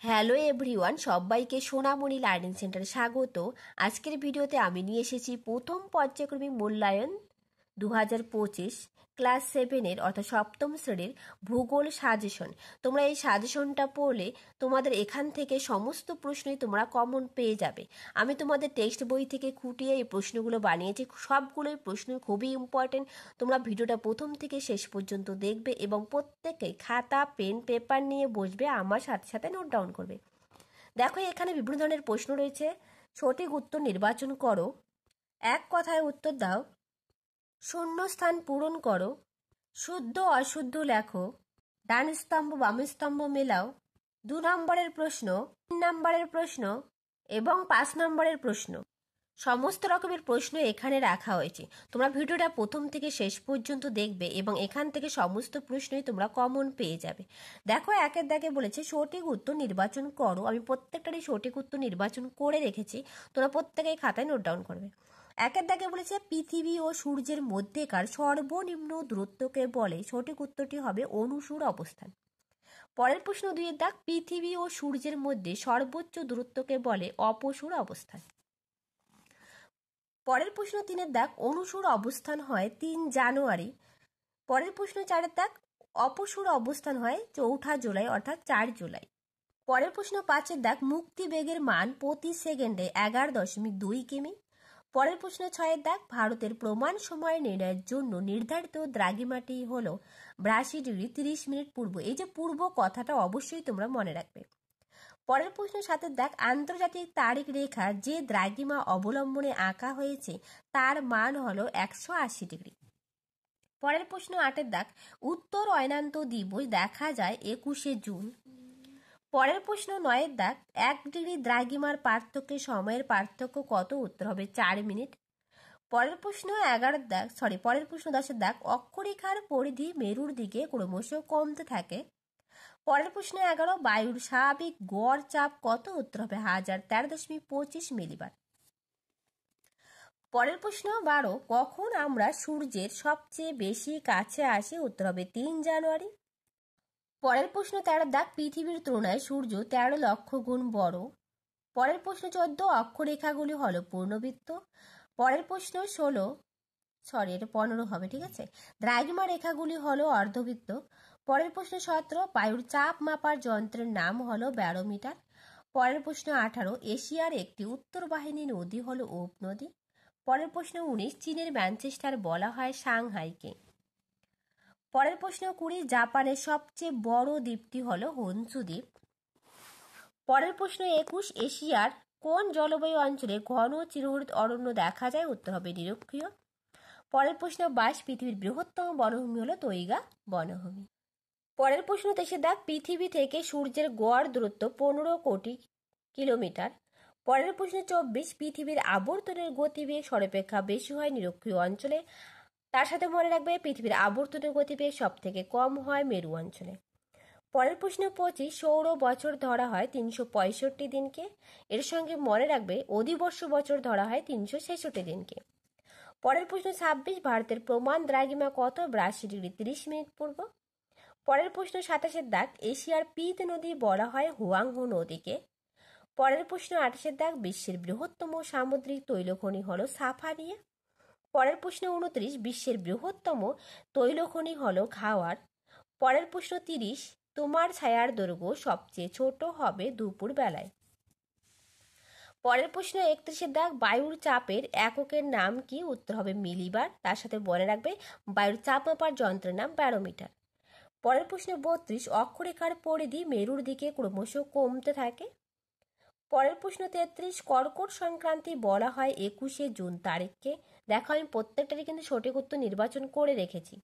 Hello everyone, সবাইকে সোনামণি learning সেন্টারে স্বাগত। আজকের ভিডিওতে আমি নিয়ে এসেছি প্রথম পর্যায়ক্রমিক মূল্যায়ন 2025 ক্লাস 7-এর অর্থাৎ সপ্তম শ্রেণীর ভূগোল সাজেশন। তোমরা এই সাজেশনটা পড়লে তোমাদের এখান থেকে সমস্ত প্রশ্নই তোমরা কমন পেয়ে যাবে। আমি তোমাদের টেক্সট বই থেকে খুঁটিয়ে এই প্রশ্নগুলো বানিয়েছি। সবগুলোই প্রশ্ন খুবই ইম্পর্টেন্ট। তোমরা ভিডিওটা প্রথম থেকে শেষ পর্যন্ত দেখবে এবং প্রত্যেকেই খাতা পেন পেপার নিয়ে বসবে, আমার সাথে সাথে নোট ডাউন করবে। দেখো, এখানে বিভিন্ন ধরনের প্রশ্ন রয়েছে। সঠিক উত্তর নির্বাচন করো, এক কথায় উত্তর দাও, শূন্যস্থান পূরণ করো, শুদ্ধ অশুদ্ধ লেখো, ডান স্তম্ভ বাম স্তম্ভ মেলাও, 2 নম্বরের প্রশ্ন, 3 নম্বরের প্রশ্ন এবং 5 নম্বরের প্রশ্ন। সমস্ত রকমের প্রশ্ন এখানে রাখা হয়েছে। তোমরা ভিডিওটা প্রথম থেকে শেষ পর্যন্ত দেখবে এবং এখান থেকে সমস্ত প্রশ্নই তোমরা কমন পেয়ে যাবে। দেখো, একের দাগে বলেছে সঠিক উত্তর নির্বাচন করো। আমি প্রত্যেকটারই সঠিক উত্তর নির্বাচন করে রেখেছি, তোমরা প্রত্যেকেই খাতায় নোট ডাউন করবে। একের দাগে বলেছে পৃথিবী ও সূর্যের মধ্যেকার সর্বনিম্ন দূরত্বকে বলে। সঠিক উত্তরটি হবে অনুসুর অবস্থান। পরের প্রশ্ন 2-এর দাগ, পৃথিবী ও সূর্যের মধ্যে সর্বোচ্চ দূরত্বকে বলে অপসূর অবস্থান। পরের প্রশ্ন 3-এর দাগ, অনুসুর অবস্থান হয় 3 জানুয়ারি। পরের প্রশ্ন 4-এর দাগ, অপসূর অবস্থান হয় 4 জুলাই অর্থাৎ 4 জুলাই। পরের প্রশ্ন 5-এর দাগ, মুক্তি বেগের মান প্রতি সেকেন্ডে 11.2 কিমি। পরের প্রশ্ন 6-এর দাগ, ভারতের প্রমাণ সময় নির্ণয়ের জন্য নির্ধারিত দ্রাঘিমাটি হল 82 ডিগ্রি 30 মিনিট পূর্ব। এই যে পূর্ব কথাটা অবশ্যই তোমরা মনে রাখবে। পরের প্রশ্ন 7-এর দাগ, আন্তর্জাতিক তারিখ রেখা যে দ্রাঘিমা অবলম্বনে আঁকা হয়েছে তার মান হলো 180 ডিগ্রি। পরের প্রশ্ন 8-এর দাগ, উত্তর অয়নান্ত দিবস দেখা যায় 21শে জুন। পরের প্রশ্ন 9-এর দাগ, 1 ডিগ্রি দ্রাঘিমার পার্থক্যে সময়ের পার্থক্য কত? উত্তর হবে 4 মিনিট। পরের প্রশ্ন 10-এর দাগ, অক্ষরেখার পরিধি মেরুর দিকে ক্রমশ কমতে থাকে। পরের প্রশ্ন 11, বায়ুর স্বাভাবিক গড় চাপ কত? উত্তর হবে 1013.25 মিলিবার। পরের প্রশ্ন 12, কখন আমরা সূর্যের সবচেয়ে বেশি কাছে আসি? উত্তর হবে 3 জানুয়ারি। পরের প্রশ্ন 13-এর দাগ, পৃথিবীর তুলনায় সূর্য 13 লক্ষ গুণ বড়। পরের প্রশ্ন 14, অক্ষরেখাগুলি হলো পূর্ণবৃত্ত। পরের প্রশ্ন 15 হবে, ঠিক আছে, দ্রাঘিমা রেখাগুলি হলো অর্ধবৃত্ত। পরের প্রশ্ন 17, বায়ুর চাপ মাপার যন্ত্রের নাম হলো ব্যারোমিটার। পরের প্রশ্ন 18, এশিয়ার একটি উত্তর বাহিনী নদী হলো ওব নদী। পরের প্রশ্ন 19, চীনের ম্যানচেস্টার বলা হয় সাংহাইকে। পরের প্রশ্ন 20, জাপানের সবচেয়ে বড় দ্বীপটি হলো হনসু দ্বীপ। পরের প্রশ্ন 21, এশিয়ার কোন জলবায়ু অঞ্চলে ঘন চিরহরিত অরণ্য দেখা যায়? উত্তর হবে নিরক্ষীয়। পরের প্রশ্ন 22, পৃথিবীর বৃহত্তম বনভূমি হলো তৈগা বনভূমি। পরের প্রশ্ন 23-এর দাগ, পৃথিবী থেকে সূর্যের গড় দূরত্ব 15 কোটি কিলোমিটার। পরের প্রশ্ন 24, পৃথিবীর আবর্তনের গতিবেগ সর্বাপেক্ষা বেশি হয় নিরক্ষীয় অঞ্চলে। তার সাথে মনে রাখবে পৃথিবীর আবর্তনের গতিবেগ সব থেকে কম হয় মেরু অঞ্চলে। পরের প্রশ্ন 25, সৌর বছর ধরা হয় 365 দিনকে। এর সঙ্গে মনে রাখবে অধিবর্ষ বছর ধরা হয় 366 দিনকে। পরের প্রশ্ন 26, ভারতের প্রমাণ দ্রাঘিমা কত? 82 ডিগ্রি 30 মিনিট পূর্ব। পরের প্রশ্ন 27-এর দাগ, এশিয়ার পিত নদী বলা হয় হুয়াংহো নদীকে। পরের প্রশ্ন 28-এর দাগ, বিশ্বের বৃহত্তম সামুদ্রিক তৈলখনি হলো সাফারিয়া। পরের প্রশ্ন 29, বিশ্বের বৃহত্তম তৈলখনি হলো ঘাওয়ার। পরের প্রশ্ন 30, তোমার ছায়ার দৈর্ঘ্য সবচেয়ে ছোট হবে দুপুর বেলায়। পরের প্রশ্ন 31-এর দাগ, বায়ুর চাপের এককের নাম কি? উত্তর হবে মিলিবার। তার সাথে মনে রাখবে বায়ুর চাপ মাপার যন্ত্রের নাম ব্যারোমিটার। পরের প্রশ্ন 32, অক্ষরেখার পরিধি মেরুর দিকে ক্রমশ কমতে থাকে। পরের প্রশ্ন 33, কর্কট সংক্রান্তি বলা হয় 21শে জুন তারিখকে। দেখো, আমি প্রত্যেকটারই কিন্তু সঠিক উত্তর নির্বাচন করে রেখেছি।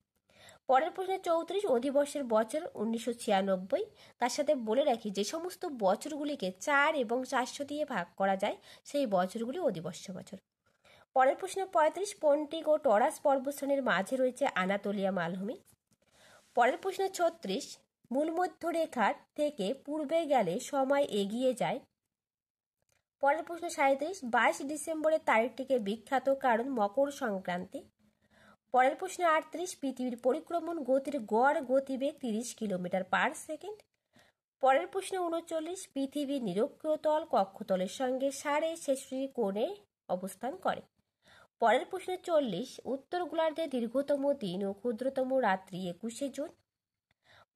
পরের প্রশ্ন 34, অধিবর্ষের বছর 1996। তার সাথে বলে রাখি যে সমস্ত বছরগুলিকে 4 এবং 400 দিয়ে ভাগ করা যায় সেই বছরগুলি অধিবর্ষ বছর। পরের প্রশ্ন 35, পন্টিক ও টরাস পর্বতশ্রেণীর মাঝে রয়েছে আনাতোলিয়া মালভূমি। পরের প্রশ্ন 36, মূলমধ্যরেখার থেকে পূর্বে গেলে সময় এগিয়ে যায়। পরের প্রশ্ন 37, 22 ডিসেম্বরের তারিখটিকে বিখ্যাত কারণ মকর সংক্রান্তি। পরের প্রশ্ন 38, পৃথিবীর পরিক্রমণ গতির গড় গতিবেগ 30 কিলোমিটার পার সেকেন্ড। পরের প্রশ্ন 39, পৃথিবীর নিরক্ষীয় তল কক্ষতলের সঙ্গে 66.5 কোণে অবস্থান করে। পরের প্রশ্ন 40, উত্তর গোলার্ধে দীর্ঘতম দিন ও ক্ষুদ্রতম রাত্রি 21শে জুন।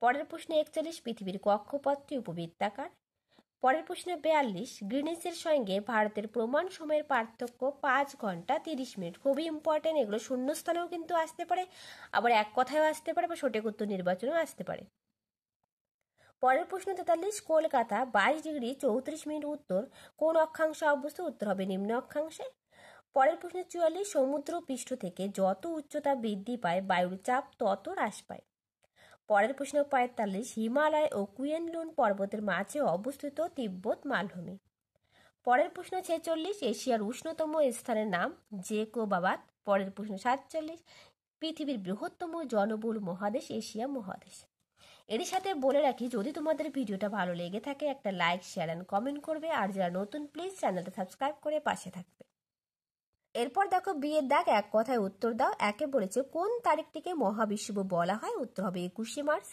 পরের প্রশ্ন 41, পৃথিবীর কক্ষপথটি উপবৃত্তাকার। পরের প্রশ্ন 42, গ্রিনিচের সঙ্গে ভারতের প্রমাণ সময়ের পার্থক্য 5 ঘন্টা 30 মিনিট। খুবই ইম্পর্টেন্ট, এগুলো শূন্যস্থানেও কিন্তু আসতে পারে, আবার এক কথায়ও আসতে পারে, বা সঠিক উত্তর নির্বাচনেও আসতে পারে। পরের প্রশ্ন 43, কলকাতা 22°34' উত্তর কোন অক্ষাংশে অবস্থিত? উত্তর হবে নিম্ন অক্ষাংশে। পরের প্রশ্ন 44, সমুদ্র পৃষ্ঠ থেকে যত উচ্চতা বৃদ্ধি পায় বায়ুর চাপ তত হ্রাস পায়। পরের প্রশ্ন 45, হিমালয় ও কুয়েনলুন পর্বতের মাঝে অবস্থিত তিব্বত মালভূমি। পরের প্রশ্ন 46, এশিয়ার উষ্ণতম স্থানের নাম জেকোবাবাদ। পরের প্রশ্ন 47, পৃথিবীর বৃহত্তম জনবহুল মহাদেশ এশিয়া মহাদেশ। এর সাথে বলে রাখি, যদি তোমাদের ভিডিওটা ভালো লেগে থাকে একটা লাইক, শেয়ার অ্যান্ড কমেন্ট করবে, আর যারা নতুন প্লিজ চ্যানেলটা সাবস্ক্রাইব করে পাশে থাকবে। এরপর দেখো বিয়ের দাগ, এক কথায় উত্তর দাও। একে বলেছে কোন তারিখটিকে মহাবিষুব বলা হয়? উত্তর হবে 21শে মার্চ।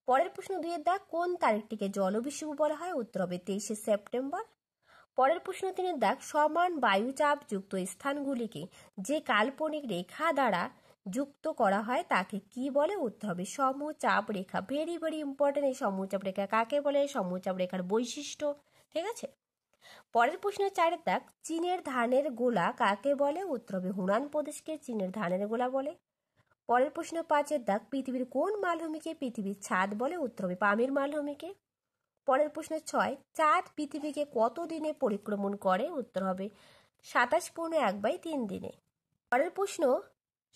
পরের প্রশ্ন 2 দাগ, কোন তারিখটিকে জলবিষুব বলা হয়? উত্তর হবে 23শে সেপ্টেম্বর। পরের প্রশ্ন 3 দাগ, সমান বায়ুচাপ যুক্ত স্থানগুলিকে যে কাল্পনিক রেখা দ্বারা যুক্ত করা হয় তাকে কি বলে? উত্তর হবে সমচাপ রেখা। ভেরি ভেরি ইম্পর্টেন্ট, এই সমচাপ রেখা কাকে বলে, সমচাপ রেখার বৈশিষ্ট্য। ঠিক আছে। পরের প্রশ্ন 4 দাগ, চীনের ধানের গোলা কাকে বলে? উত্তর হবে হুনান প্রদেশকে চীনের ধানের গোলা বলে। পরের প্রশ্ন 5 দাগ, পৃথিবীর কোন মালভূমিকে পৃথিবীর ছাদ বলে? উত্তর হবে পামির মালভূমিকে। পরের প্রশ্ন 6, চাঁদ পৃথিবীকে কত দিনে পরিক্রমণ করে? উত্তর হবে 27.1/3 দিনে। পরের প্রশ্ন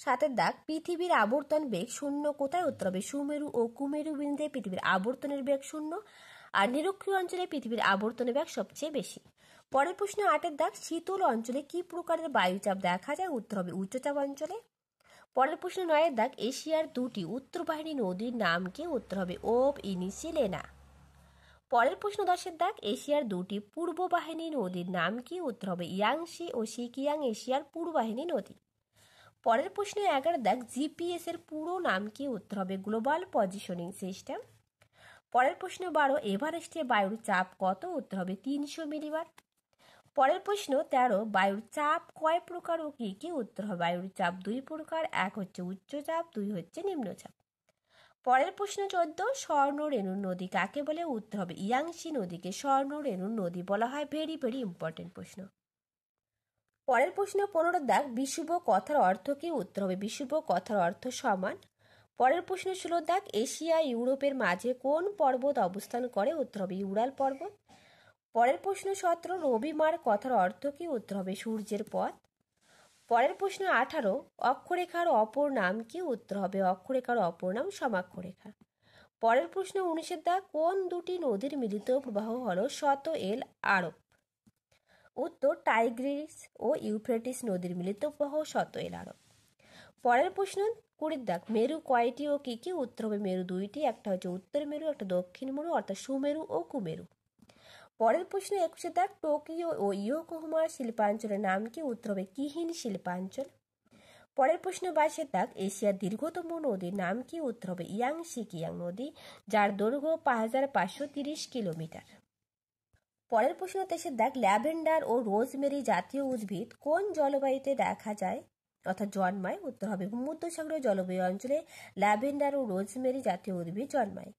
7 দাগ, পৃথিবীর আবর্তন বেগ শূন্য কোথায়? উত্তর হবে সুমেরু ও কুমেরু বিন্দুতে পৃথিবীর আবর্তনের বেগ শূন্য, আর নিরক্ষীয় অঞ্চলে পৃথিবীর আবর্তনের বেগ সবচেয়ে বেশি। পরের প্রশ্ন 8 দাগ, শীতল অঞ্চলে কি প্রকারের বায়ুচাপ দেখা যায়? উত্তর হবে উচ্চচাপ অঞ্চলে। পরের প্রশ্ন 9 দাগ, এশিয়ার 2টি উত্তরবাহিনী নদীর নাম কি? উত্তর হবে ওব, ইনিসি, লেনা। পরের প্রশ্ন 10 দাগ, এশিয়ার 2টি পূর্ব বাহিনী নদীর নাম কি? উত্তর হবে ইয়াংশি ও সিকিয়াং এশিয়ার পূর্ববাহিনী নদী। পরের প্রশ্ন 11 দাগ, জিপিএস এর পুরো নাম কি? উত্তর হবে গ্লোবাল পজিশনিং সিস্টেম। পরের প্রশ্ন 12, এভারেস্টে বায়ুর চাপ কত? উত্তর হবে 300 মিলিবার। পরের প্রশ্ন 13, বায়ুর চাপ কয় প্রকার ও কি কি? উত্তর হবে বায়ুর চাপ 2 প্রকার, এক হচ্ছে উচ্চচাপ, 2 হচ্ছে নিম্নচাপ। পরের প্রশ্ন 14, স্বর্ণরেণু নদী কাকে বলে? উত্তর হবে ইয়াংশি নদীকে স্বর্ণরেণু নদী বলা হয়। ভেরি ভেরি ইম্পর্টেন্ট প্রশ্ন। পরের প্রশ্ন 15 দাগ, বিষুব কথার অর্থ কি? উত্তর হবে বিষুব কথার অর্থ সমান। পরের প্রশ্ন 16 দাগ, এশিয়া ইউরোপের মাঝে কোন পর্বত অবস্থান করে? উত্তর হবে ইউরাল পর্বত। পরের প্রশ্ন 17, রবিবার কথার অর্থ কি? উত্তর হবে সূর্যের পথ। পরের প্রশ্ন 18, অক্ষরেখার অপর নাম কি? উত্তর হবে অক্ষরেখার অপর নাম সমাক্ষরেখা। পরের প্রশ্ন 19 দাগ, কোন দুটি নদীর মিলিত প্রবাহ হলো সত-এল আরব? উত্তর টাইগ্রিস ও ইউফ্রেটিস নদীর মিলিত প্রবাহ সত-এল আরব। পরের প্রশ্ন 20 দাগ, মেরু কয়টি ও কি কি? উত্তর হবে মেরু 2টি, একটা হচ্ছে উত্তর মেরু, একটা দক্ষিণ মেরু, অর্থাৎ সুমেরু ও কুমেরু। পরের প্রশ্ন 21 দাগ, টোকিও ও ইয়োকোহামা শিল্পাঞ্চলের নাম কি? উত্তর হবে কিহিন শিল্পাঞ্চল। পরের প্রশ্ন 22 দাগ, এশিয়ার দীর্ঘতম নদীর নাম কি? উত্তর হবে ইয়াংশি কিয়াং নদী, যার দৈর্ঘ্য 5530 কিলোমিটার। পরের প্রশ্ন 23 দাগ, ল্যাভেন্ডার ও রোজমেরি জাতীয় উদ্ভিদ কোন জলবায়ুতে দেখা যায় অর্থাৎ জন্মায়? উত্তর হবে ভূমধ্যসাগরীয় জলবায়ু অঞ্চলে ল্যাভেন্ডার ও রোজমেরি জাতীয় উদ্ভিদ জন্মায়।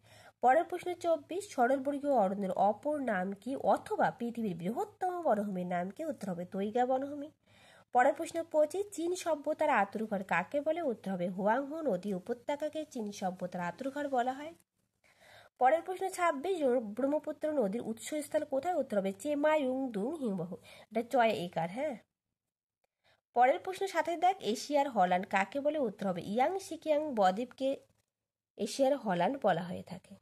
পরের প্রশ্ন 24, সরলবর্গীয় অরণ্যের অপর নাম কি অথবা পৃথিবীর বৃহত্তম বনভূমির নাম কি? উত্তর হবে তৈগা বনভূমি। পরের প্রশ্ন 25, চীন সভ্যতার আঁতুড়ঘর কাকে বলে? উত্তর হবে হুয়াংহো নদী উপত্যকাকে চীন সভ্যতার আঁতুড়ঘর বলা হয়। পরের প্রশ্ন 26, ব্রহ্মপুত্র নদীর উৎসস্থল কোথায়? উত্তর হবে চেমায়ুংদুং হিমবাহ, এটা চয় একার। হ্যাঁ। পরের প্রশ্ন 27 দাগ, এশিয়ার হল্যান্ড কাকে বলে? উত্তর হবে ইয়াংশি কিয়াং বদ্বীপকে এশিয়ার হল্যান্ড বলা হয়ে থাকে।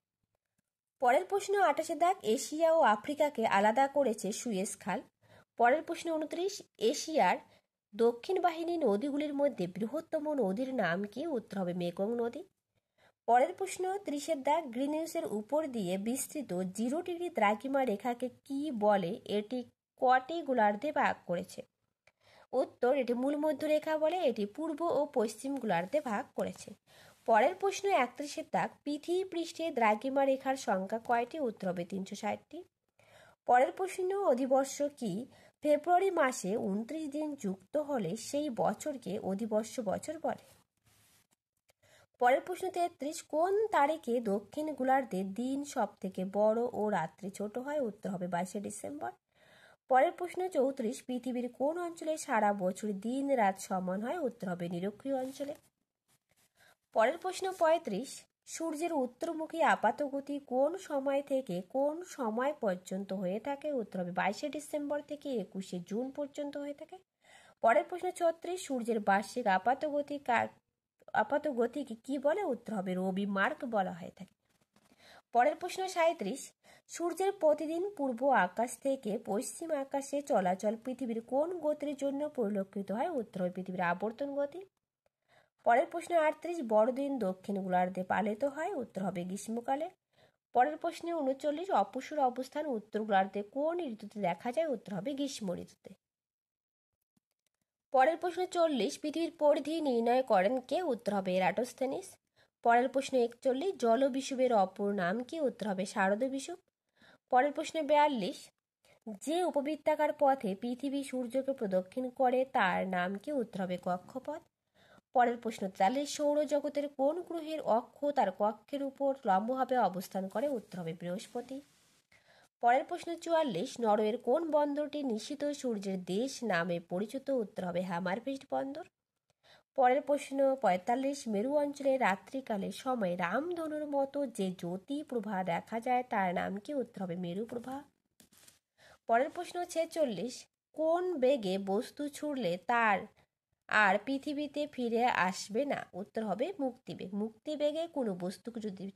পরের প্রশ্ন 28 দাগ, এশিয়া ও আফ্রিকাকে আলাদা করেছে সুয়েজ খাল। পরের প্রশ্ন 29, এশিয়ার দক্ষিণ বাহিনী নদীগুলির মধ্যে বৃহত্তম নদীর নাম কি? উত্তর হবে মেকং নদী। পরের প্রশ্ন 30 দাগ, গ্রিনিচের উপর দিয়ে বিস্তৃত 0 ডিগ্রি দ্রাঘিমা রেখাকে কি বলে? এটি কটি গোলার্ধে ভাগ করেছে? উত্তর, এটি মূল মধ্যরেখা বলে, এটি পূর্ব ও পশ্চিম গোলার্ধে ভাগ করেছে। পরের প্রশ্ন 31 দাগ, পৃথিবী পৃষ্ঠে দ্রাঘিমা রেখার সংখ্যা কয়টি? উত্তর হবে 360টি। পরের প্রশ্ন, অধিবর্ষ কি? ফেব্রুয়ারি মাসে 29 দিন যুক্ত হলে সেই বছরকে অধিবর্ষ বছর বলে। পরের প্রশ্ন 33, কোন তারিখে দক্ষিণ গোলার্ধে দিন সব থেকে বড় ও রাত্রি ছোট হয়? উত্তর হবে 22 ডিসেম্বর। পরের প্রশ্ন 34, পৃথিবীর কোন অঞ্চলে সারা বছর দিন রাত সমান হয়? উত্তর হবে নিরক্ষীয় অঞ্চলে। পরের প্রশ্ন 35, সূর্যের উত্তরমুখী আপাত গতি কোন সময় থেকে কোন সময় পর্যন্ত হয়ে থাকে? উত্তর হবে 22 ডিসেম্বর থেকে 21 জুন পর্যন্ত হয়ে থাকে। পরের প্রশ্ন 36, সূর্যের বার্ষিক আপাত গতিকে কি বলে? উত্তর হবে রবি মার্ক বলা হয়ে থাকে। পরের প্রশ্ন 37, সূর্যের প্রতিদিন পূর্ব আকাশ থেকে পশ্চিম আকাশে চলাচল পৃথিবীর কোন গতির জন্য পরিলক্ষিত হয়? উত্তর হবে পৃথিবীর আবর্তন গতি। পরের প্রশ্ন 38, বড়দিন দক্ষিণ গোলার্ধে পালিত হয়? উত্তর হবে গ্রীষ্মকালে। পরের প্রশ্নে 39, অপসূর অবস্থান উত্তর গোলার্ধে কোন ঋতুতে দেখা যায়? উত্তর হবে গ্রীষ্ম ঋতুতে। পরের প্রশ্ন 40, পৃথিবীর পরিধি নির্ণয় করেন কে? উত্তর হবে এরাটোস্থেনিস। পরের প্রশ্ন 41, জল বিষুবের অপর নাম কি? উত্তর হবে শারদ বিষুব। পরের প্রশ্ন 42, যে উপবৃত্তাকার পথে পৃথিবী সূর্যকে প্রদক্ষিণ করে তার নাম কি? উত্তর হবে কক্ষপথ। পরের প্রশ্ন 43, সৌরজগতের কোন গ্রহের অক্ষ তার কক্ষের উপর লম্বভাবে অবস্থান করে? উত্তর হবে বৃহস্পতি। পরের প্রশ্ন 44, নরওয়ের কোন বন্দরটি নিশীথ সূর্যের দেশ নামে পরিচিত? উত্তর হবে হ্যামারফিস্ট বন্দর। পরের প্রশ্ন 45, মেরু অঞ্চলে রাত্রিকালে সময় রামধনুর মতো যে জ্যোতি প্রভা দেখা যায় তার নাম কি? উত্তর হবে মেরু প্রভা। পরের প্রশ্ন 46, কোন বেগে বস্তু ছুড়লে তার আর পৃথিবীতে ফিরে আসবে না? উত্তর হবে মুক্তিবেগ। মুক্তিবেগে কোনো বস্তুকে যদি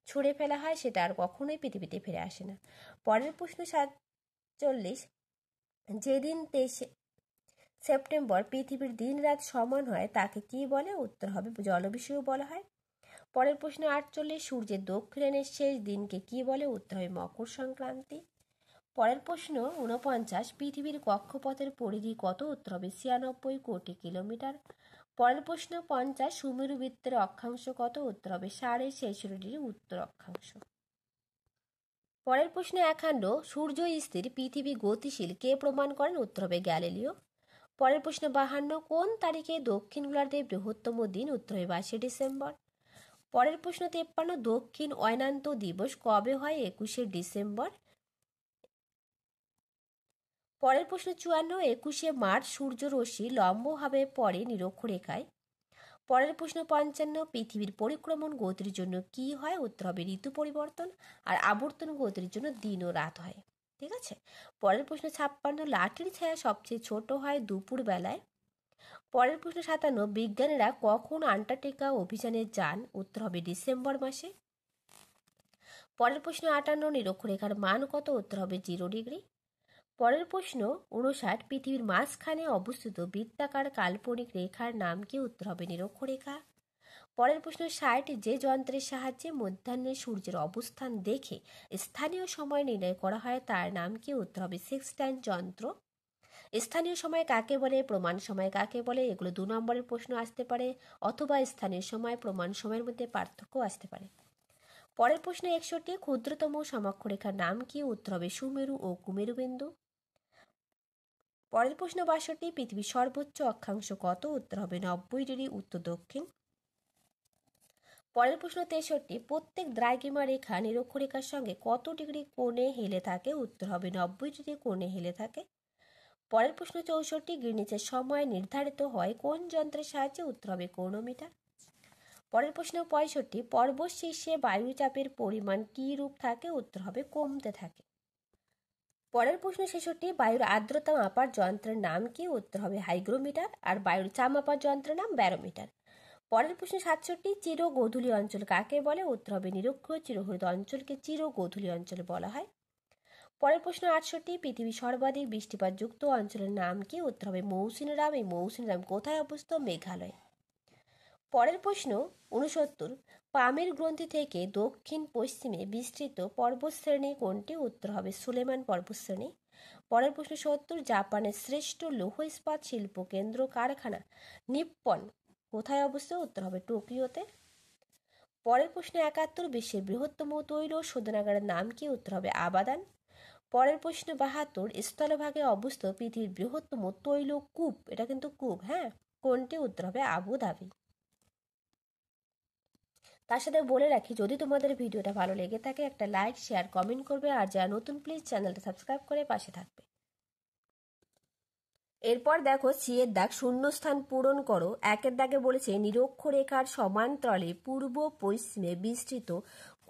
ছুঁড়ে ফেলা হয় সেটা আর কখনোই পৃথিবীতে ফিরে আসে না। পরের প্রশ্ন 47, যেদিন 23 সেপ্টেম্বর পৃথিবীর দিন রাত সমান হয় তাকে কি বলে? উত্তর হবে জলবিষুব বলা হয়। পরের প্রশ্ন 48, সূর্যের দক্ষিণায়নের শেষ দিনকে কি বলে? উত্তর হবে মকর সংক্রান্তি। পরের প্রশ্ন 49, পৃথিবীর কক্ষপথের পরিধি কত? উত্তর হবে 96 কোটি কিলোমিটার। পরের প্রশ্ন 50, সুমেরু বৃত্তের অক্ষাংশ কত? উত্তর হবে 66.5 উত্তর অক্ষাংশ। পরের প্রশ্ন 51, সূর্য স্থির পৃথিবী গতিশীল কে প্রমাণ করেন? উত্তর হবে গ্যালিলিও। পরের প্রশ্ন 52, কোন তারিখে দক্ষিণ গোলার্ধের বৃহত্তম দিন? উত্তর হবে 22 ডিসেম্বর। পরের প্রশ্ন 53, দক্ষিণ অয়নান্ত দিবস কবে হয়? 21 ডিসেম্বর। পরের প্রশ্ন 54, 21 মার্চ সূর্যরশ্মি লম্বভাবে পড়ে নিরক্ষরেখায়। পরের প্রশ্ন 55, পৃথিবীর পরিক্রমণ গতির জন্য কি হয়? উত্তর হবে ঋতু পরিবর্তন। আর আবর্তন গতির জন্য দিন ও রাত হয়। ঠিক আছে। পরের প্রশ্ন 56, লাঠির ছায়া সবচেয়ে ছোট হয় দুপুর বেলায়। পরের প্রশ্ন 57, বিজ্ঞানীরা কখন আন্টার্কটিকা অভিযানে যান? উত্তর হবে ডিসেম্বর মাসে। পরের প্রশ্ন 58, নিরক্ষরেখার মান কত? উত্তর হবে 0 ডিগ্রি। পরের প্রশ্ন 59, পৃথিবীর মাঝখানে অবস্থিত বৃত্তাকার কাল্পনিক রেখার নাম কি? উত্তর হবে নিরক্ষরেখা। পরের প্রশ্ন 60, যে যন্ত্রের সাহায্যে মধ্যাহ্নে সূর্যের অবস্থান দেখে স্থানীয় সময় নির্ণয় করা হয় তার নাম কি? উত্তর হবে সেক্সটাইল যন্ত্র। স্থানীয় সময় কাকে বলে? প্রমাণ সময় কাকে বলে? এগুলো 2 নম্বরের প্রশ্ন আসতে পারে, অথবা স্থানীয় সময় প্রমাণ সময়ের মধ্যে পার্থক্য আসতে পারে। পরের প্রশ্ন 61, ক্ষুদ্রতম সমক্ষরেখার নাম কি? উত্তর হবে সুমেরু ও কুমেরু বিন্দু। পরের প্রশ্ন 62, পৃথিবীর সর্বোচ্চ অক্ষাংশ কত? উত্তর হবে 90 ডিগ্রি উত্তর দক্ষিণ। পরের প্রশ্ন 63, প্রত্যেক দ্রাঘিমা রেখা নিরক্ষরেখার সঙ্গে কত ডিগ্রি কোণে হেলে থাকে? উত্তর হবে 90 ডিগ্রি কোণে হেলে থাকে। পরের প্রশ্ন 64, গ্রিনিচের সময় নির্ধারিত হয় কোন যন্ত্রের সাহায্যে? উত্তর হবে ক্রোনোমিটার। পরের প্রশ্ন 65, পর্বত শীর্ষে বায়ুচাপের পরিমাণ কী রূপ থাকে? উত্তর হবে কমতে থাকে। পরের প্রশ্ন 66, বায়ুর আর্দ্রতা মাপার যন্ত্রের নাম কি? উত্তর হবে হাইগ্রোমিটার। আর বায়ুর চাপ মাপার যন্ত্রের নাম ব্যারোমিটার। পরের প্রশ্ন 67, চিরগোধূলি অঞ্চল কাকে বলে? উত্তর হবে নিরক্ষীয় চিরহরিত অঞ্চলকে চিরগোধূলি অঞ্চল বলা হয়। পরের প্রশ্ন 68, পৃথিবীর সর্বাধিক বৃষ্টিপাত যুক্ত অঞ্চলের নাম কি? উত্তর হবে মৌসিনরাম। এই মৌসিনরাম কোথায় অবস্থিত? মেঘালয়। পরের প্রশ্ন 69, পামের গ্রন্থি থেকে দক্ষিণ পশ্চিমে বিস্তৃত পর্বতশ্রেণী কোনটি? উত্তর হবে সুলেমান পর্বতশ্রেণী। পরের প্রশ্ন 70, জাপানের শ্রেষ্ঠ লৌহ ইস্পাত শিল্প কেন্দ্র কারখানা নিপ্পন কোথায় অবস্থিত? উত্তর হবে টোকিওতে। পরের প্রশ্ন 71, বিশ্বের বৃহত্তম তৈল শোধনাগারের নাম কি? উত্তর হবে আবাদান। পরের প্রশ্ন 72, স্থলভাগে অবস্থিত পৃথিবীর বৃহত্তম তৈল কূপ, এটা কিন্তু কূপ, হ্যাঁ, কোনটি? উত্তর হবে আবুধাবি। তার সাথে বলে রাখি, যদি তোমাদের ভিডিওটা ভালো লেগে থাকে একটা লাইক, শেয়ার, কমেন্ট করবে, আর যারা নতুন প্লিজ চ্যানেলটা সাবস্ক্রাইব করে পাশে থাকবে। এরপর দেখো সি এর দাগ, শূন্যস্থান পূরণ করো। একের দাগে বলেছে নিরক্ষরেখার সমান্তরালে পূর্ব পশ্চিমে বিস্তৃত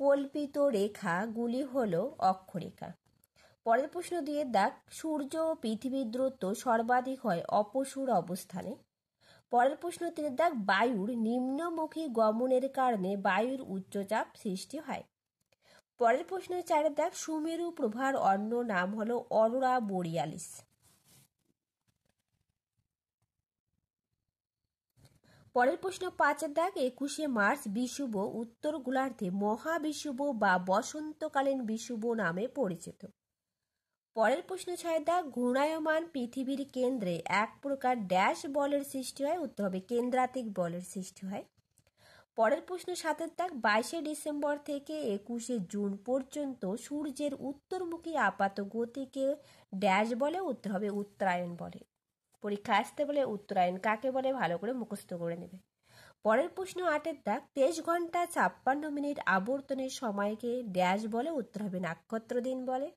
কল্পিত রেখাগুলি হলো অক্ষরেখা। পরের প্রশ্ন 2 এর দাগ, সূর্য ও পৃথিবীর দূরত্ব সর্বাধিক হয় অপসূর অবস্থানে। পরের প্রশ্ন 3 এর দাগ, বায়ুর নিম্নমুখী গমনের কারণে বায়ুর উচ্চচাপ সৃষ্টি হয়। পরের প্রশ্ন 4 এর দাগ, সুমেরু প্রভার অন্য নাম হলো অরোরা বোরিয়ালিস। পরের প্রশ্ন 5 এর দাগ, 21শে মার্চ বিষুব উত্তর গোলার্ধে মহাবিষুব বা বসন্তকালীন বিষুব নামে পরিচিত। পরের প্রশ্ন 6 এর দাগ, ঘূর্ণায়মান পৃথিবীর কেন্দ্রে এক প্রকার ড্যাশ বলের সৃষ্টি হয়। উত্তর হবে কেন্দ্রাতিক বলের সৃষ্টি হয়। পরের প্রশ্ন 7 এর দাগ, 22শে ডিসেম্বর থেকে 21শে জুন পর্যন্ত সূর্যের উত্তরমুখী আপাত গতিকে ড্যাশ বলে। উত্তর হবে উত্তরায়ণ বলে। পরীক্ষা আসতে বলে উত্তরায়ণ কাকে বলে ভালো করে মুখস্থ করে নেবে। পরের প্রশ্ন 8 এর দাগ, 23 ঘন্টা 56 মিনিট আবর্তনের সময়কে ড্যাশ বলে। উত্তর হবে নক্ষত্র দিন বলে।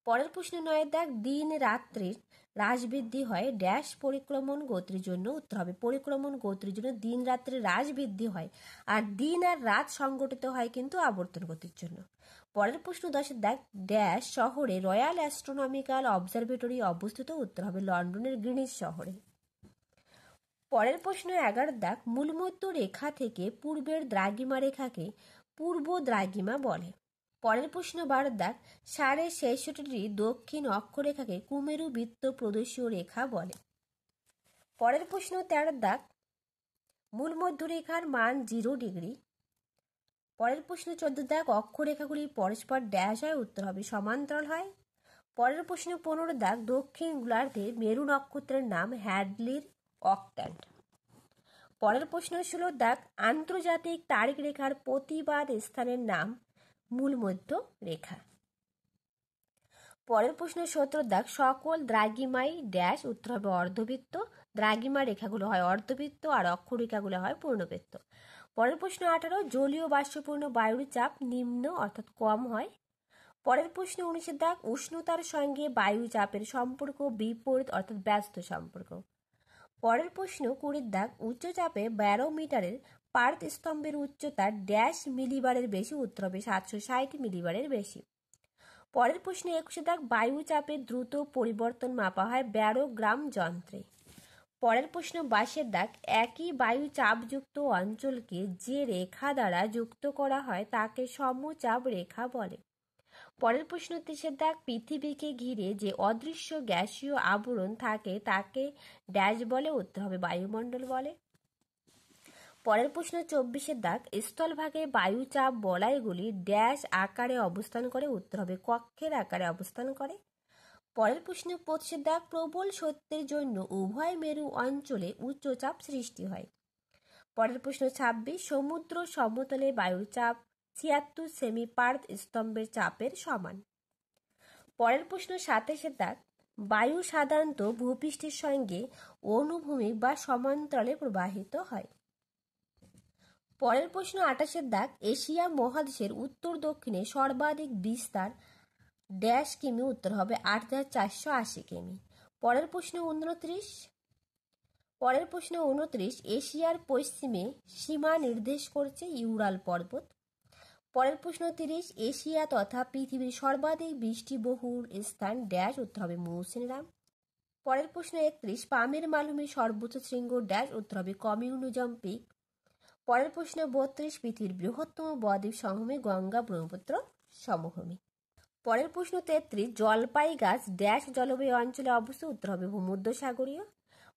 পরের প্রশ্ন 9 এর দাগ, দিন রাত্রির হ্রাস বৃদ্ধি হয় ড্যাশ পরিক্রমণ গতির জন্য। উত্তর হবে পরিক্রমণ গতির জন্য দিন রাত্রির হ্রাস বৃদ্ধি হয়, আর দিন আর রাত সংগঠিত হয় কিন্তু আবর্তন গতির জন্য। পরের প্রশ্ন 10 এর দাগ, ড্যাশ শহরে রয়্যাল অ্যাস্ট্রোনমিক্যাল অবজারভেটরি অবস্থিত। উত্তর হবে লন্ডনের গ্রিনিচ শহরে। পরের প্রশ্ন 11 দাগ, মূলমধ্য রেখা থেকে পূর্বের দ্রাঘিমা রেখাকে পূর্ব দ্রাঘিমা বলে। পরের প্রশ্ন 12 দাগ, 66.5 দক্ষিণ অক্ষরেখাকে কুমেরু বৃত্ত প্রদেশীয় রেখা বলে। পরের প্রশ্ন 13 দাগ, মূলমধ্য রেখার মান 0 ডিগ্রি। পরের প্রশ্ন 14 দাগ, অক্ষরেখাগুলি পরস্পর ড্যাশ হয়। উত্তর হবে সমান্তরাল হয়। পরের প্রশ্ন 15 দাগ, দক্ষিণ গোলার্ধে মেরু নক্ষত্রের নাম হ্যাডলির অক্ট্যান্ট। পরের প্রশ্ন 16 দাগ, আন্তর্জাতিক তারিখ রেখার প্রতিবাদ স্থানের নাম মূলমধ্য রেখা। পরের প্রশ্ন 17 দাগ, সকল দ্রাঘিমাই ড্যাশ। উত্তর হবে অর্ধবৃত্ত। দ্রাঘিমা রেখাগুলো হয় অর্ধবৃত্ত আর অক্ষরেখাগুলো হয় পূর্ণবৃত্ত। পরের প্রশ্ন 18, জলীয় বাষ্পপূর্ণ বায়ুর চাপ নিম্ন অর্থাৎ কম হয়। পরের প্রশ্ন 19 দাগ, উষ্ণতার সঙ্গে বায়ু চাপের সম্পর্ক বিপরীত অর্থাৎ ব্যস্ত সম্পর্ক। পরের প্রশ্ন 20 দাগ, উচ্চচাপে ব্যারোমিটারের পার্থ স্তম্ভের উচ্চতা ড্যাশ মিলিবারের বেশি। উত্তর হবে 760 মিলিবারের বেশি। পরের প্রশ্ন 21 দাগ, বায়ু চাপের দ্রুত পরিবর্তন মাপা হয় ব্যারোগ্রাম যন্ত্রে। পরের প্রশ্ন 22 দাগ, একই বায়ু চাপযুক্ত অঞ্চলকে যে রেখা দ্বারা যুক্ত করা হয় তাকে সমচাপ রেখা বলে। পরের প্রশ্ন 30 দাগ, পৃথিবীকে ঘিরে যে অদৃশ্য গ্যাসীয় আবরণ থাকে তাকে ড্যাশ বলে। উত্তর হবে বায়ুমণ্ডল বলে। পরের প্রশ্ন 24 দাগ, স্থলভাগে বায়ুচাপ বলয়গুলি ড্যাশ আকারে অবস্থান করে। উত্তর হবে কক্ষের আকারে অবস্থান করে। পরের প্রশ্ন 25 দাগ, প্রবল শৈত্যের জন্য উভয় মেরু অঞ্চলে উচ্চচাপ সৃষ্টি হয়। পরের প্রশ্ন 26, সমুদ্র সমতলে বায়ুর চাপ 76 সেমি পার্থ স্তম্ভের চাপের সমান। পরের প্রশ্ন 27 দাগ, বায়ু সাধারণত ভূপৃষ্ঠের সঙ্গে অনুভূমিক বা সমান্তরালে প্রবাহিত হয়। পরের প্রশ্ন 28 দাগ, এশিয়া মহাদেশের উত্তর দক্ষিণে সর্বাধিক বিস্তার ড্যাশ কিমি। উত্তর হবে 8480 কিমি। পরের প্রশ্ন 29, এশিয়ার পশ্চিমে সীমা নির্দেশ করছে ইউরাল পর্বত। পরের প্রশ্ন 30, এশিয়া তথা পৃথিবীর সর্বাধিক বৃষ্টিবহুল স্থান ড্যাশ। উত্তর হবে মৌসিনরাম। পরের প্রশ্ন 31, পামের মালভূমির সর্বোচ্চ শৃঙ্গ ড্যাশ। উত্তর হবে কমিউনিজম পিক। পরের প্রশ্ন 32, পৃথিবীর বৃহত্তম বদ্বীপ সমভূমি গঙ্গা ব্রহ্মপুত্র সমভূমি। পরের প্রশ্ন 33, জলপাই গাছ ড্যাশ জলবায়ু অঞ্চলে অবস্থিত। উত্তর হবে ভূমধ্যসাগরীয়।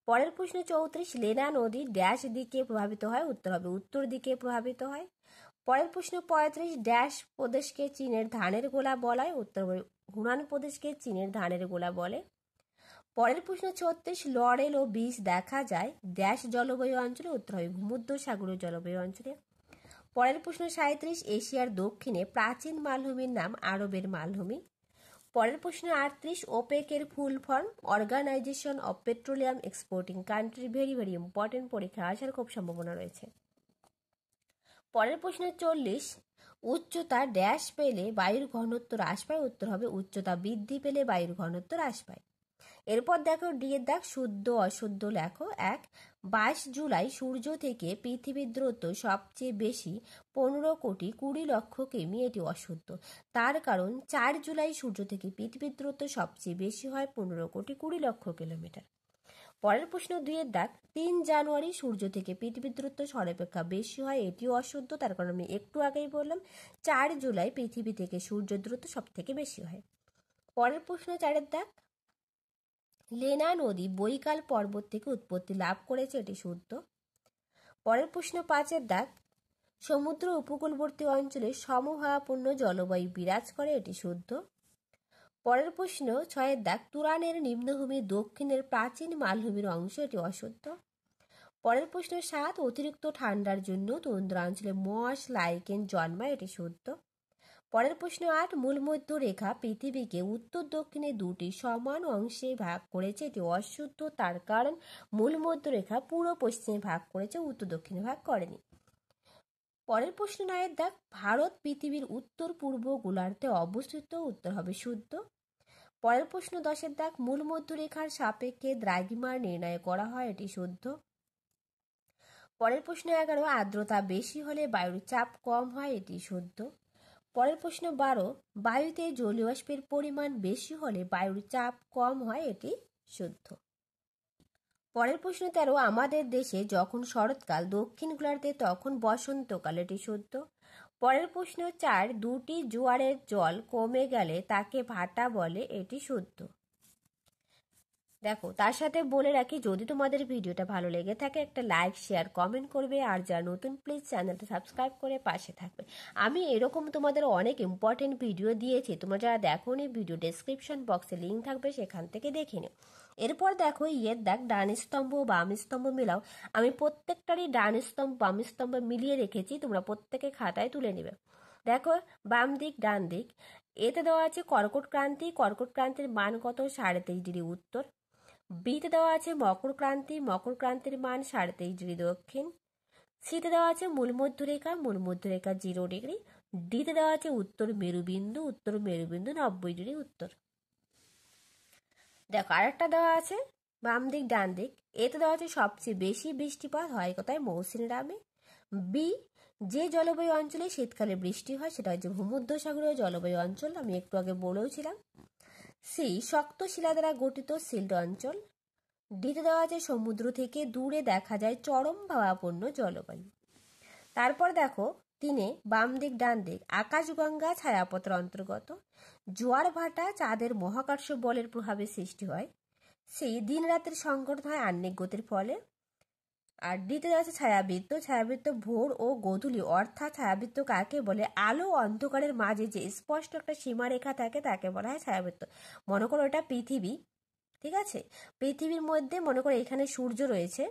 পরের প্রশ্ন 34, লেনা নদী ড্যাশ দিকে প্রভাবিত হয়। উত্তর হবে উত্তর দিকে প্রভাবিত হয়। পরের প্রশ্ন 35, ড্যাশ প্রদেশকে চীনের ধানের গোলা বলা হয়। উত্তর হবে হুনান প্রদেশকে চীনের ধানের গোলা বলে। পরের প্রশ্ন 36, লরেল ও বীজ দেখা যায় ড্যাশ জলবায়ু অঞ্চলে। উত্তর হবে ভূমধ্যসাগরীয় জলবায়ু অঞ্চলে। পরের প্রশ্ন 37, এশিয়ার দক্ষিণে প্রাচীন মালভূমির নাম আরবের মালভূমি। পরের প্রশ্ন 38, ওপেকের full form organisation of petroleum exporting country. Very very important, পরীক্ষা আসার খুব সম্ভাবনা রয়েছে। পরের প্রশ্ন 40, উচ্চতা ড্যাশ পেলে বায়ুর ঘনত্ব হ্রাস পায়। উত্তর হবে উচ্চতা বৃদ্ধি পেলে বায়ুর ঘনত্ব হ্রাস পায়। এরপর দেখো ডি এর দাগ, শুদ্ধ অশুদ্ধ লেখো। 1, 22 জুলাই সূর্য থেকে পৃথিবীর দূরত্ব সবচেয়ে বেশি 15,20,00,000 কিমি। এটি অশুদ্ধ। তার কারণ 4 জুলাই সূর্য থেকে পৃথিবীর দূরত্ব সবচেয়ে বেশি হয় 15,20,00,000 কিলোমিটার। পরের প্রশ্ন 2 এর দাগ, 3 জানুয়ারি সূর্য থেকে পৃথিবীর দূরত্ব সর্বাপেক্ষা বেশি হয়। এটিও অশুদ্ধ। তার কারণ আমি একটু আগেই বললাম 4 জুলাই পৃথিবী থেকে সূর্যের দূরত্ব সব থেকে বেশি হয়। পরের প্রশ্ন 4 এর দাগ, লেনা নদী বৈকাল পর্বত থেকে উৎপত্তি লাভ করেছে। এটি শুদ্ধ। পরের প্রশ্ন 5 এর দাগ, সমুদ্র উপকূলবর্তী অঞ্চলে সমভাবাপন্ন জলবায়ু বিরাজ করে। এটি শুদ্ধ। পরের প্রশ্ন 6 এর দাগ, তুরানের নিম্নভূমি দক্ষিণের প্রাচীন মালভূমির অংশ। এটি অশুদ্ধ। পরের প্রশ্ন 7, অতিরিক্ত ঠান্ডার জন্য তুন্দ্রাঞ্চলে মস লাইকেন জন্মায়। এটি শুদ্ধ। পরের প্রশ্ন 8, মূলমধ্য রেখা পৃথিবীকে উত্তর দক্ষিণে দুটি সমান অংশে ভাগ করেছে। এটি অশুদ্ধ। তার কারণ মূলমধ্য রেখা পূর্ব পশ্চিমে ভাগ করেছে, উত্তর দক্ষিণে ভাগ করেনি। পরের প্রশ্ন 9 এর দাগ, ভারত পৃথিবীর উত্তর পূর্ব গোলার্ধে অবস্থিত। উত্তর হবে শুদ্ধ। পরের প্রশ্ন 10 এর দাগ, মূলমধ্য রেখার সাপেক্ষে দ্রাঘিমার নির্ণয় করা হয়। এটি শুদ্ধ। পরের প্রশ্ন 11, আর্দ্রতা বেশি হলে বায়ুর চাপ কম হয়। এটি শুদ্ধ। পরের প্রশ্ন 12, বায়ুতে জলীয় বাষ্পের পরিমাণ বেশি হলে বায়ুর চাপ কম হয়। এটি শুদ্ধ। পরের প্রশ্ন 13, আমাদের দেশে যখন শরৎকাল দক্ষিণ গোলার্ধে তখন বসন্তকাল। এটি শুদ্ধ। পরের প্রশ্ন 4, দুটি জোয়ারের জল কমে গেলে তাকে ভাটা বলে। এটি শুদ্ধ। দেখো তার সাথে বলে রাখি, যদি তোমাদের ভিডিওটা ভালো লেগে থাকে একটা লাইক শেয়ার কমেন্ট করবে, আর যারা নতুন প্লিজ চ্যানেলটা সাবস্ক্রাইব করে পাশে থাকবে। আমি এরকম তোমাদের অনেক ইম্পর্টেন্ট ভিডিও দিয়েছি, তোমরা যারা দেখোনি ভিডিও ডেসক্রিপশন বক্সে লিঙ্ক থাকবে, সেখান থেকে দেখে নিও। এরপর দেখো ইয়ের দাগ, ডান স্তম্ভ বাম স্তম্ভ মিলাও। আমি প্রত্যেকটারই ডান স্তম্ভ বাম স্তম্ভ মিলিয়ে রেখেছি, তোমরা প্রত্যেকে খাতায় তুলে নেবে। দেখো বাম দিক ডান দিক, এতে দেওয়া আছে কর্কট ক্রান্তি। কর্কট ক্রান্তির মান কত? 23.5 উত্তর। বিতে দেওয়া আছে মকর ক্রান্তি। মকর ক্রান্তির মান 23.5 দক্ষিণ। সিতে দেওয়া আছে মূলমধ্যরেখা। মূলমধ্যরেখা 0 ডিগ্রি। ডিতে দেওয়া আছে উত্তর মেরুবিন্দু। উত্তর মেরুবিন্দু 90 ডিগ্রি উত্তর। দেখো আরেকটা দেওয়া আছে বাম দিক ডান দিক, এতে দেওয়া আছে সবচেয়ে বেশি বৃষ্টিপাত হয় কোথায়? মৌসুমী গ্রামে। বি, যে জলবায়ু অঞ্চলে শীতকালে বৃষ্টি হয় সেটা হচ্ছে ভূমধ্যসাগরীয় জলবায়ু অঞ্চল, আমি একটু আগে বলেওছিলাম। সি, শক্ত শিলা দ্বারা গঠিত সিল্ট অঞ্চল। ডিতে দেওয়া আছে সমুদ্র থেকে দূরে দেখা যায় চরম ভাবাপন্ন জলবায়ু। তারপর দেখো 3 বাম দিক ডান দিক, আকাশগঙ্গা ছায়াপথের অন্তর্গত। জোয়ার ভাটা চাঁদের মহাকর্ষ বলের প্রভাবে সৃষ্টি হয়। সি, দিন রাতের সংঘটন হয় আহ্নিক গতির ফলে। আর ডিতে দেওয়া আছে ছায়াবৃত্ত। ছায়াবৃত্ত ভোর ও গোধূলি, অর্থাৎ ছায়াবৃত্ত কাকে বলে? আলো অন্ধকারের মাঝে যে স্পষ্ট একটা সীমারেখা থাকে তাকে বলা হয় ছায়াবৃত্ত। মনে করো এটা পৃথিবী, ঠিক আছে? পৃথিবীর মধ্যে মনে করো এখানে সূর্য রয়েছে,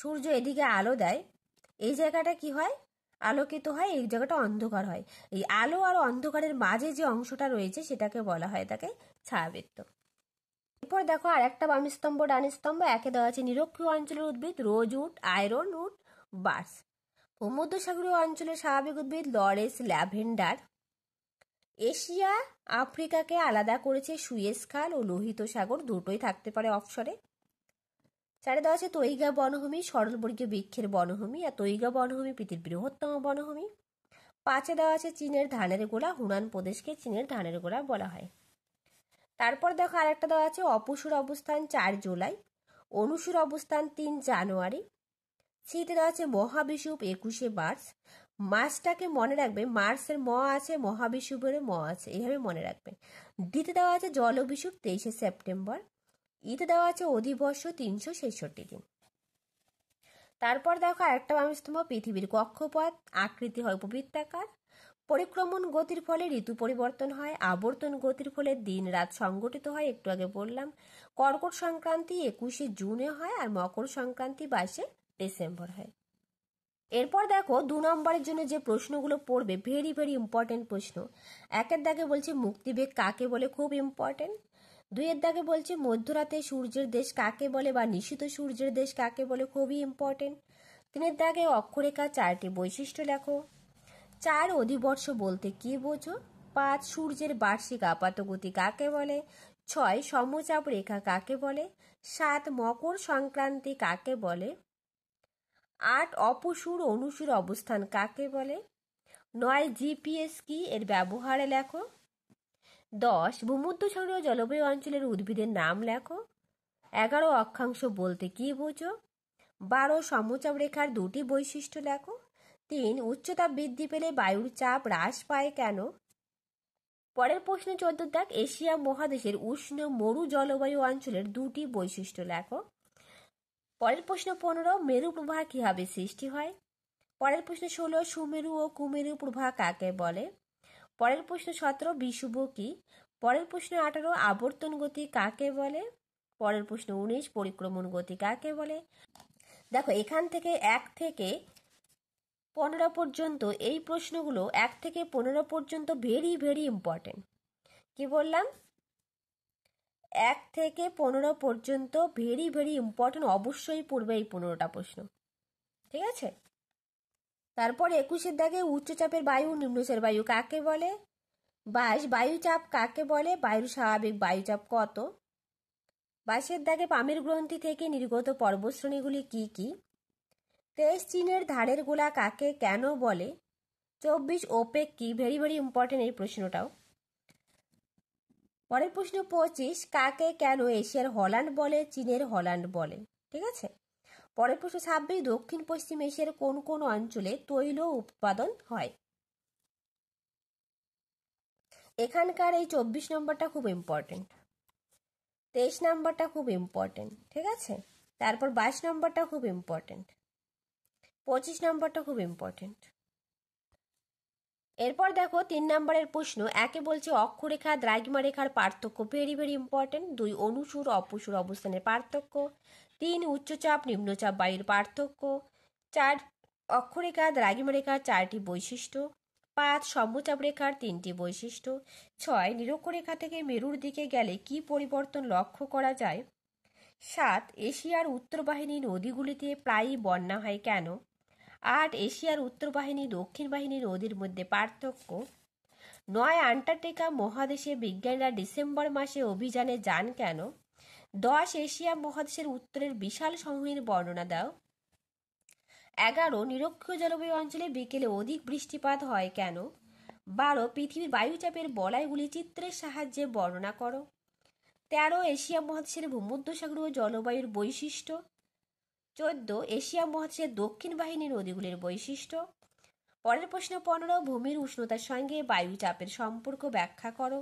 সূর্য এদিকে আলো দেয়, এই জায়গাটা কি হয়? আলোকিত হয়, এই জায়গাটা অন্ধকার হয়। এই আলো আর অন্ধকারের মাঝে যে অংশটা রয়েছে সেটাকে বলা হয় তাকে ছায়াবৃত্ত। এরপর দেখো আর একটা বাম স্তম্ভ ডান স্তম্ভ, একে দেওয়া আছে নিরক্ষীয় অঞ্চলের উদ্ভিদ রোজউড, আয়রন উড, বার্স। ভূমধ্যসাগরীয় অঞ্চলের স্বাভাবিক উদ্ভিদ লরেস, ল্যাভেন্ডার। এশিয়া আফ্রিকাকে আলাদা করেছে সুয়েজ খাল ও লোহিত সাগর, দুটোই থাকতে পারে অফশরে। 4 দেওয়া আছে তৈগা বনভূমি, সরলবর্গীয় বৃক্ষের বনভূমি, আর তৈগা বনভূমি পৃথিবীর বৃহত্তম বনভূমি। 5 দেওয়া আছে চীনের ধানের গোলা, হুনান প্রদেশকে চীনের ধানের গোলা বলা হয়। তারপর দেখো আরেকটা দেওয়া আছে অপসুর অবস্থান 4 জুলাই, অনুসুর অবস্থান 3 জানুয়ারি। সিতে দেওয়া আছে মহাবিষুব 21 মার্চ। মাসটাকে মনে রাখবে, মার্চের ম আছে, মহাবিষুবের ম আছে, এইভাবে মনে রাখবে। ডিতে দেওয়া আছে জলবিষুব 23 সেপ্টেম্বর। ইতে দেওয়া আছে অধিবর্ষ 366 দিন। তারপর দেখো আরেকটা বাম স্তম্ভ, পৃথিবীর কক্ষপথ আকৃতি হয় উপবৃত্তাকার। পরিক্রমণ গতির ফলে ঋতু পরিবর্তন হয়। আবর্তন গতির ফলে দিন রাত সংগঠিত হয়, একটু আগে বললাম। কর্কট সংক্রান্তি 21 জুনে হয়, আর মকর সংক্রান্তি 22 ডিসেম্বর হয়। এরপর দেখো 2 নম্বরের জন্য যে প্রশ্নগুলো পড়বে ভেরি ভেরি ইম্পর্টেন্ট প্রশ্ন। 1-এর দাগে বলছে মুক্তিবেগ কাকে বলে, খুব ইম্পর্টেন্ট। 2-এর দাগে বলছে মধ্যরাতে সূর্যের দেশ কাকে বলে বা নিশীথ সূর্যের দেশ কাকে বলে, খুবই ইম্পর্টেন্ট। 3-এর দাগে অক্ষরেখা 4টি বৈশিষ্ট্য লেখো। 4 অধিবর্ষ বলতে কি বোঝো। 5 সূর্যের বার্ষিক আপাতগতি কাকে বলে। 6 সমচাপ রেখা কাকে বলে। 7 মকর সংক্রান্তি কাকে বলে। 8 অপসূর অনুসূর অবস্থান কাকে বলে। 9 জিপিএস কি, এর ব্যবহারে লেখো। 10 ভূমধ্যসাগরীয় জলবায়ু অঞ্চলের উদ্ভিদের নাম লেখো। 11 অক্ষাংশ বলতে কি বোঝো। 12 সমচাপ রেখার 2টি বৈশিষ্ট্য লেখো। 3 উচ্চতা বৃদ্ধি পেলে বায়ুর চাপ হ্রাস পায় কেন। পরের প্রশ্ন 14 দাগ এশিয়া মহাদেশের উষ্ণ মরু জলবায়ু অঞ্চলের 2টি বৈশিষ্ট্য লেখো। পরের প্রশ্ন 15 মেরু প্রবাহ কিভাবে সৃষ্টি হয়। পরের প্রশ্ন 16 সুমেরু ও কুমেরু প্রবাহ কাকে বলে। পরের প্রশ্ন 17 বিষুব কি। পরের প্রশ্ন 18 আবর্তন গতি কাকে বলে। পরের প্রশ্ন 19 পরিক্রমণ গতি কাকে বলে। দেখো এখান থেকে 1 থেকে 15 পর্যন্ত এই প্রশ্নগুলো 1 থেকে 15 পর্যন্ত ভেরি ভেরি ইম্পর্টেন্ট। কি বললাম, 1 থেকে 15 পর্যন্ত ভেরি ভেরি ইম্পর্টেন্ট, অবশ্যই পড়বে এই 15টা প্রশ্ন, ঠিক আছে। তারপর 21-এর দাগে উচ্চচাপের বায়ু নিম্নচাপের বায়ু কাকে বলে। 22 বায়ুচাপ কাকে বলে, বায়ুর স্বাভাবিক বায়ুচাপ কত। 22-এর দাগে পামের গ্রন্থি থেকে নির্গত পর্বতশ্রেণীগুলি কি কি। 23 চীনের ধারের গোলা কাকে কেন বলে। 24 ওপেক কি, ভেরি ভেরি ইম্পর্টেন্ট এই প্রশ্নটাও। পরের প্রশ্ন 25 কাকে কেন এশিয়ার হল্যান্ড বলে, চীনের হল্যান্ড বলে, ঠিক আছে। পরের প্রশ্ন 26 দক্ষিণ পশ্চিম এশিয়ার কোন কোন অঞ্চলে তৈল উৎপাদন হয়। এখানকার এই 24 নম্বরটা খুব ইম্পর্টেন্ট, 23 নম্বরটা খুব ইম্পর্টেন্ট, ঠিক আছে। তারপর 22 নম্বরটা খুব ইম্পর্টেন্ট, 25 নম্বরটা খুব ইম্পর্টেন্ট। এরপর দেখো 3 নম্বরের প্রশ্ন, একে বলছে অক্ষরেখা দ্রাঘিমা রেখার পার্থক্য, ভেরি ভেরি ইম্পর্টেন্ট। 2 অনুসূর অপসূর অবস্থানের পার্থক্য। 3 উচ্চচাপ নিম্নচাপ বায়ুর পার্থক্য। 4 অক্ষরেখা দ্রাঘিমা রেখার 4টি বৈশিষ্ট্য। 5 সমচাপ রেখার 3টি বৈশিষ্ট্য। 6 নিরক্ষরেখা থেকে মেরুর দিকে গেলে কি পরিবর্তন লক্ষ্য করা যায়। 7 এশিয়ার উত্তর বাহিনী নদীগুলিতে প্রায়ই বন্যা হয় কেন। 8 এশিয়ার উত্তর বাহিনী দক্ষিণ বাহিনী নদীর মধ্যে পার্থক্য। 9 আন্টার্কটিকা মহাদেশে বিজ্ঞানীরা ডিসেম্বর মাসে অভিযানে যান কেন। 10 এশিয়া মহাদেশের উত্তরের বিশাল সমূহের বর্ণনা দাও। 11 নিরক্ষীয় জলবায়ু অঞ্চলে বিকেলে অধিক বৃষ্টিপাত হয় কেন। 12 পৃথিবীর বায়ুচাপের বলয়গুলি চিত্রের সাহায্যে বর্ণনা করো। 13 এশিয়া মহাদেশের ভূমধ্যসাগরীয় জলবায়ুর বৈশিষ্ট্য। 14 এশিয়া মহাদেশের দক্ষিণ বাহিনী নদীগুলির বৈশিষ্ট্য। পরের প্রশ্ন 15 ভূমির উষ্ণতার সঙ্গে বায়ুচাপের সম্পর্ক ব্যাখ্যা করো।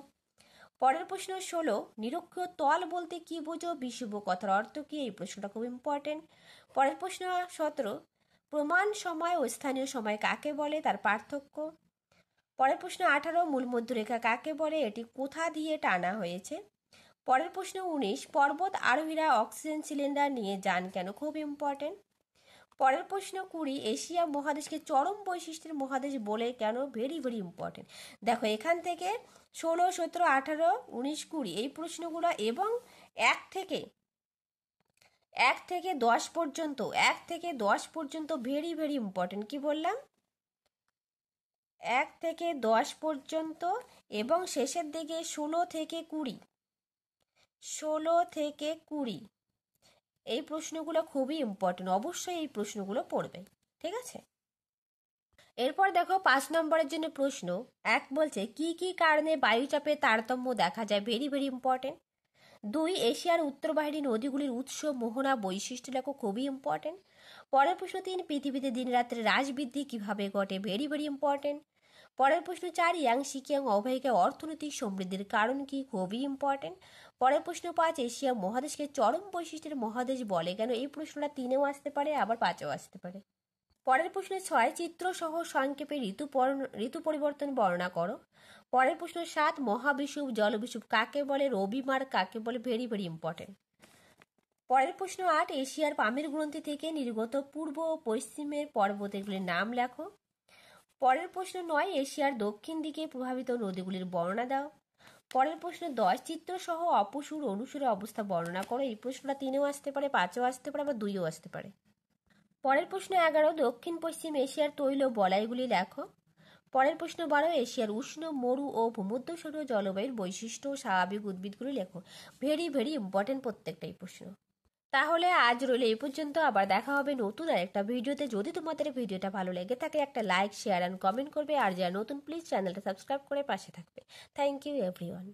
পরের প্রশ্ন 16 নিরক্ষীয় তল বলতে কি বোঝো, বিষুব কথার অর্থ কি, এই প্রশ্নটা খুব ইম্পর্টেন্ট। পরের প্রশ্ন 17 প্রমাণ সময় ও স্থানীয় সময় কাকে বলে, তার পার্থক্য। পরের প্রশ্ন 18 মূল মধ্যরেখা কাকে বলে, এটি কোথা দিয়ে টানা হয়েছে। পরের প্রশ্ন 19 পর্বত আরোহীরা অক্সিজেন সিলিন্ডার নিয়ে যান কেন, খুব ইম্পর্টেন্ট। পরের প্রশ্ন 20 এশিয়া মহাদেশকে চরম বৈশিষ্ট্যের মহাদেশ বলে কেন, ভেরি ভেরি ইম্পর্টেন্ট। দেখো এখান থেকে 16, 17, 18, 19, 20 এই প্রশ্নগুলো এবং 1 থেকে 10 পর্যন্ত 1 থেকে 10 পর্যন্ত ভেরি ভেরি ইম্পর্টেন্ট। কি বললাম, 1 থেকে 10 পর্যন্ত এবং শেষের দিকে 16 থেকে 20 এই প্রশ্নগুলো খুবই ইম্পর্টেন্ট, অবশ্যই এই প্রশ্নগুলো পড়বে, ঠিক আছে। এরপর দেখো 5 নম্বরের জন্য প্রশ্ন 1 বলছে কি কি কারণে বায়ুচাপের তারতম্য দেখা যায়, ভেরি ভেরি ইম্পর্টেন্ট। 2 এশিয়ার উত্তর বাহিনী নদীগুলির উৎস মোহনা বৈশিষ্ট্য লেখো, খুবই ইম্পর্টেন্ট। পরের প্রশ্ন 3 পৃথিবীতে দিন রাত্রে হ্রাস বৃদ্ধি কিভাবে ঘটে, ভেরি ভেরি ইম্পর্টেন্ট। পরের প্রশ্ন 4 ইয়াং সিকিয়াং অববাহিকায় অর্থনৈতিক সমৃদ্ধির কারণ কি, খুবই ইম্পর্টেন্ট। পরের প্রশ্ন 5 এশিয়া মহাদেশকে চরম বৈশিষ্ট্যের মহাদেশ বলে কেন, এই প্রশ্নটা 3-এও আসতে পারে আবার 5-এও আসতে পারে। পরের প্রশ্নে 6 চিত্র সহ সংক্ষেপে ঋতু পরিবর্তন বর্ণনা করো। পরের প্রশ্ন 7 মহাবিষুব জলবিষুব কাকে বলে, রবিমার কাকে বলে, ভেরি ভেরি ইম্পর্টেন্ট। পরের প্রশ্ন 8, এশিয়ার পামের গ্রন্থি থেকে নির্গত পূর্ব ও পশ্চিমের পর্বতগুলির নাম লেখো। পরের প্রশ্ন 9, এশিয়ার দক্ষিণ দিকে প্রভাবিত নদীগুলির বর্ণনা দাও। পরের প্রশ্ন 10, চিত্রসহ অপসুর অনুসুরের অবস্থা বর্ণনা করো। এই প্রশ্নটা 3-এও আসতে পারে, 5-এও আসতে পারে, আবার 2-এও আসতে পারে। পরের প্রশ্ন 11, দক্ষিণ পশ্চিম এশিয়ার তৈল বলয়গুলি লেখো। পরের প্রশ্ন 12, এশিয়ার উষ্ণ, মরু ও ভূমধ্যসাগরীয় জলবায়ুর বৈশিষ্ট্য ও স্বাভাবিক উদ্ভিদগুলি লেখো। ভেরি ভেরি ইম্পর্টেন্ট প্রত্যেকটাই প্রশ্ন। তাহলে আজ রইল এই পর্যন্ত, আবার দেখা হবে নতুন আরেকটা ভিডিওতে। যদি তোমাদের ভিডিওটা ভালো লেগে থাকে একটা লাইক, শেয়ার অ্যান্ড কমেন্ট করবে, আর যারা নতুন প্লিজ চ্যানেলটা সাবস্ক্রাইব করে পাশে থাকবে। Thank you everyone.